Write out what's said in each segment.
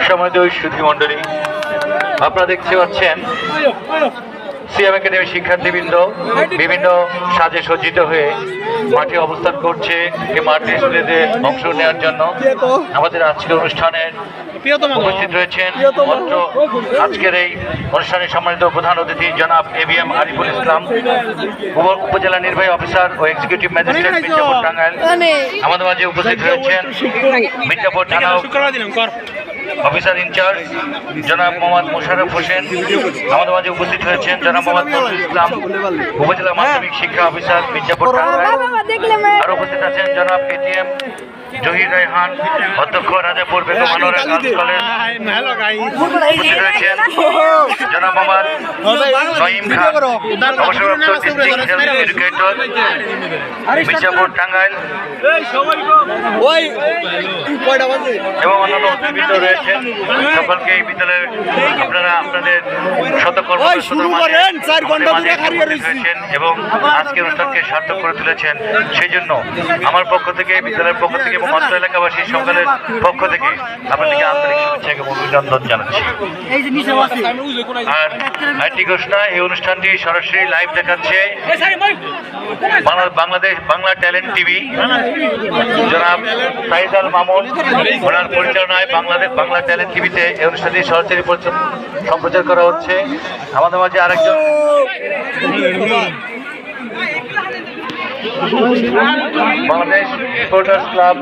সম্মানিত সুধী মণ্ডলী, আপনারা দেখতে পাচ্ছেন সিএম একাডেমি শিক্ষার্থীবৃন্দ বিভিন্ন সাজে সজ্জিত হয়ে মাঠে অবস্থান করছে মাঠ ডিসপ্লেতে অংশ নেওয়ার জন্য। আমাদের আজকের অনুষ্ঠানের উপস্থিত রয়েছেন মাত্র আজকের এই অনুষ্ঠানের সম্মানিত প্রধান অতিথি জনাব ABM আরিফুল ইসলাম, উপজেলা নির্বাহী অফিসার ও এক্সিকিউটিভ ম্যাজিস্ট্রেট মির্জাপুর টাঙ্গাইল। আমাদের মাঝে উপস্থিত রয়েছেন মির্জাপুর থানা অফিসার ইনচার্জ জনাব মোহাম্মদ মোশাররফ হোসেন। আমাদের মাঝে উপস্থিত হয়েছেন জনাব মোহাম্মদ ফজলুল ইসলাম, উপজেলা মাধ্যমিক শিক্ষা অফিসার মির্জাপুর টাঙ্গাইল। আর উপস্থিত আছেন জনাব ATM জহির রায়হান, অধ্যক্ষ রাজাপুর বেগম আনোয়ারা গার্লস কলেজ। উপস্থিত রয়েছেন জনাব মোহাম্মদ নঈম খান, অবসরপ্রাপ্ত district health educator Mirzapur Tangail, এবং অন্যান্য অতিথিবৃন্দ রয়েছেন। সকলকে এই বিদ্যালয়ে আপনারা আপনাদের শতকর্ম হয়েছেন এবং আজকের অনুষ্ঠানকে সার্থক করে তুলেছেন। সেই জন্য আমার পক্ষ থেকে, বিদ্যালয়ের পক্ষ থেকে এবং অত্র এলাকাবাসী সকলের পক্ষ থেকে আপনাদেরকে আন্তরিক শুভেচ্ছা এবং অভিনন্দন জানাচ্ছি। আর একটি ঘোষণা, এই অনুষ্ঠানটি সরাসরি লাইভ দেখাচ্ছে বাংলাদেশ বাংলা ট্যালেন্ট টিভি। জনাব সাইদ আল মামুন ওনার পরিচালনায় বাংলাদেশ বাংলা ট্যালেন্ট টিভিতে এই অনুষ্ঠানটি সরাসরি সম্প্রচার করা হচ্ছে। আমাদের মাঝে আরেকজন বাংলাদেশ স্পোর্টার্স ক্লাব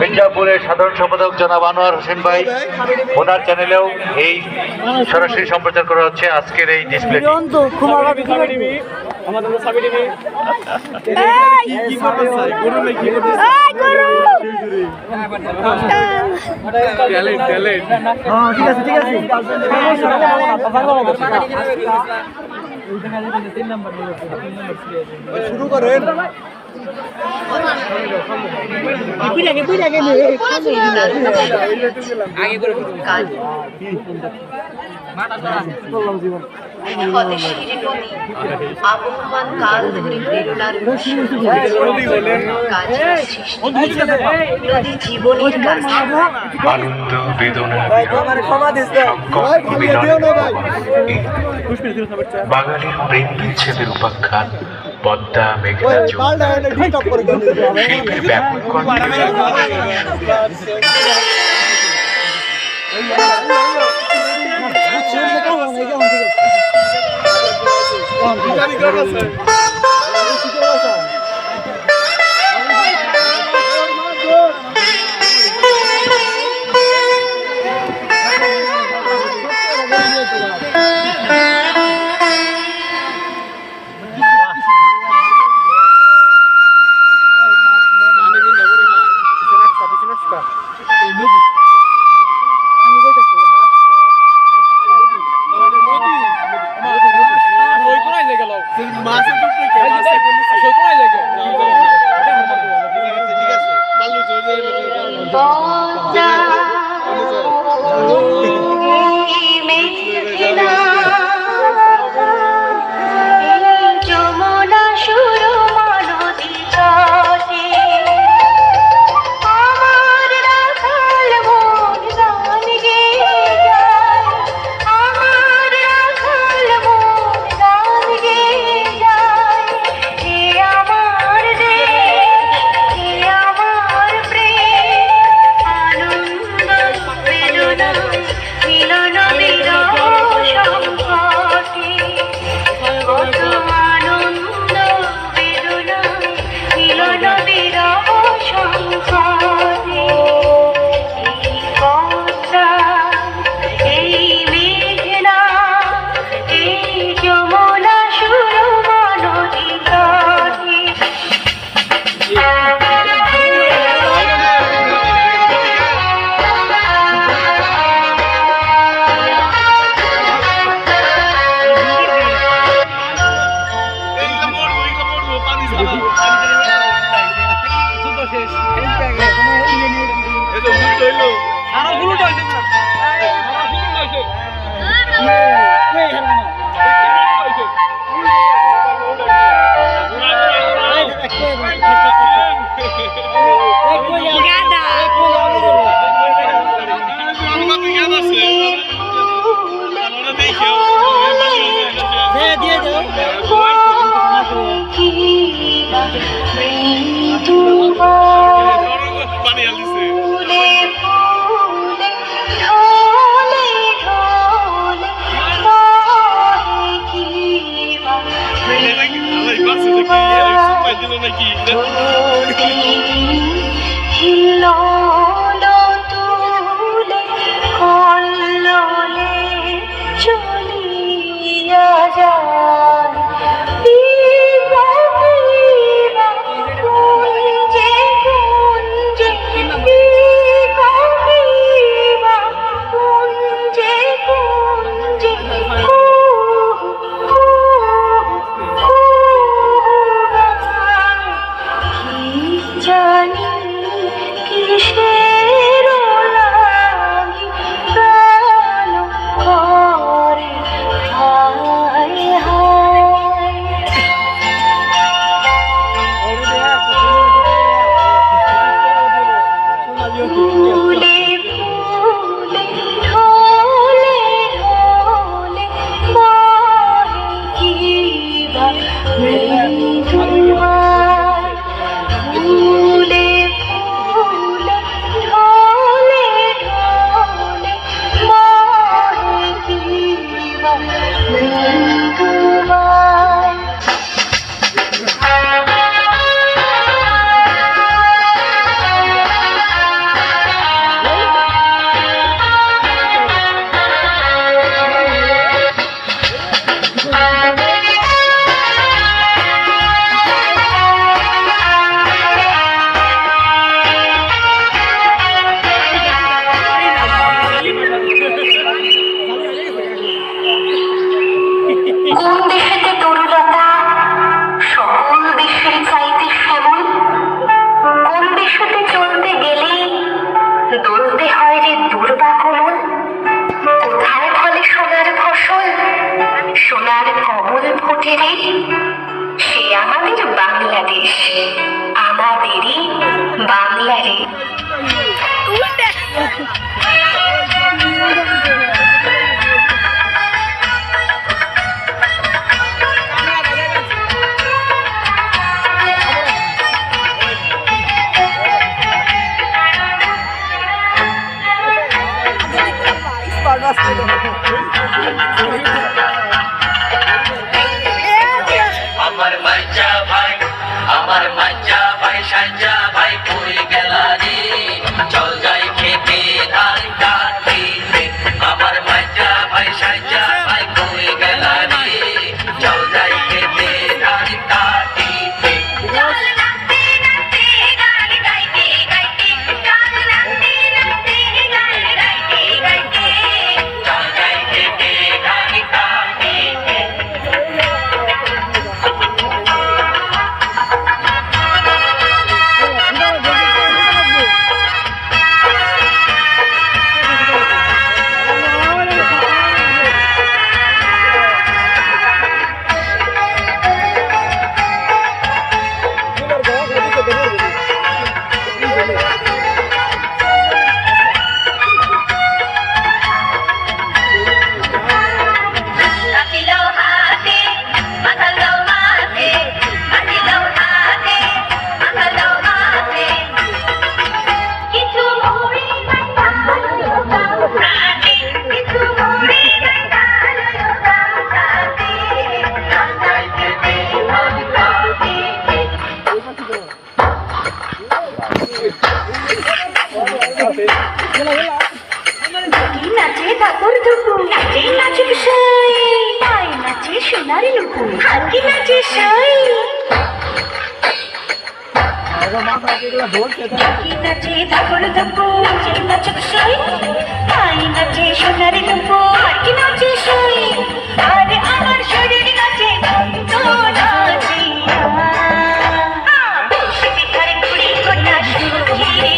মির্জাপুরের সাধারণ সম্পাদক জনাব আনোয়ার হোসেন ভাই, ওনার চ্যানেলেও এই সরাসরি সম্প্রচার করা হচ্ছে আজকের এই ডিসপ্লে। শুরু করেন। আবহমান কাল ধরে প্রেরণার জীবনের আনন্দ বেদনা বাঙালির প্রেম বিচ্ছেদের উপাখ্যান পদ্মা মেঘনা শিল্পের ব্যাপক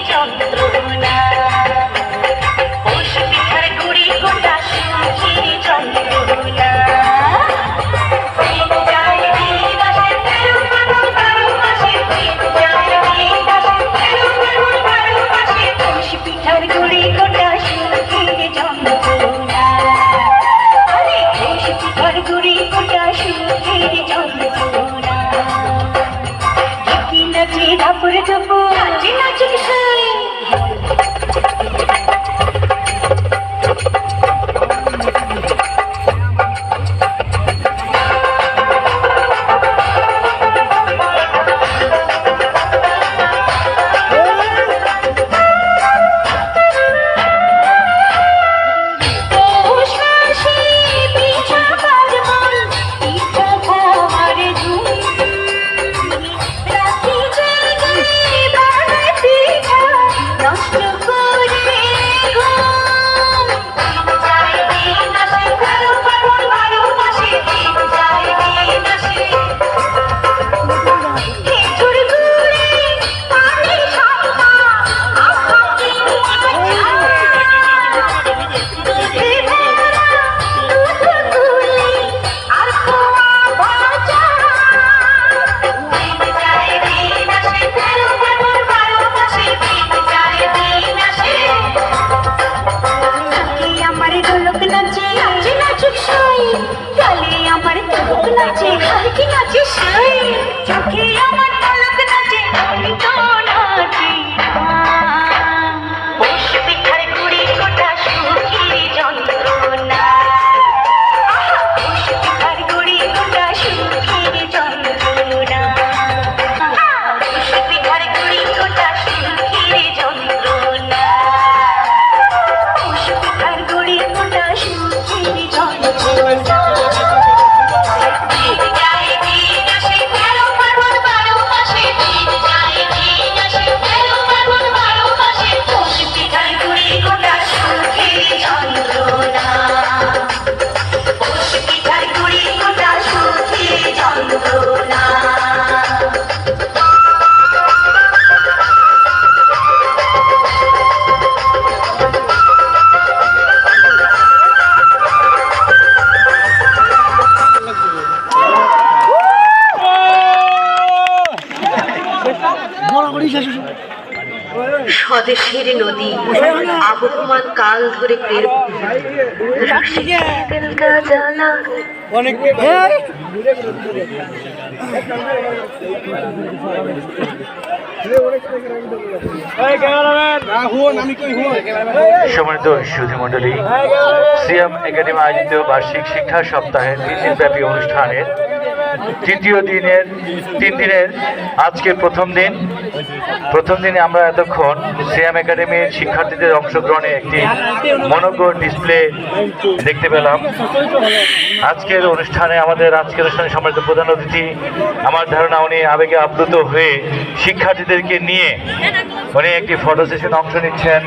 যন্ত্রণা নাচে হালকি নাচে সেই চোখে আমার পলক নাচে আমি তো নাচি পোষ পিঠার কুড়ি কোটা সুখের যন্ত্রণা পোষ পিঠার কুড়ি কোটা সুখের যন্ত্রণা পোষ পিঠার কুড়ি কোটা সুখের যন্ত্রণা পোষ পিঠার কুড়ি কোটা সুখের যন্ত্রণা স্বদেশের নদী আবহমান কাল ধরে সম্মানিত সুধী মণ্ডলী, সিএম একাডেমি আয়োজিত বার্ষিক শিক্ষা সপ্তাহের 3 দিনব্যাপী অনুষ্ঠানের তৃতীয় দিনের 3 দিনের আজকে প্রথম দিনে আমরা এতক্ষণ সিএম একাডেমির শিক্ষার্থীদের অংশগ্রহণে একটি মনোজ্ঞ ডিসপ্লে দেখতে পেলাম। আজকের অনুষ্ঠানে সম্মানিত প্রধান অতিথি, আমার ধারণা উনি আবেগে আপ্লুত হয়ে শিক্ষার্থীদেরকে নিয়ে উনি একটি ফটো সেশনে অংশ নিচ্ছেন।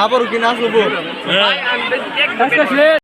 আবার কি নাচ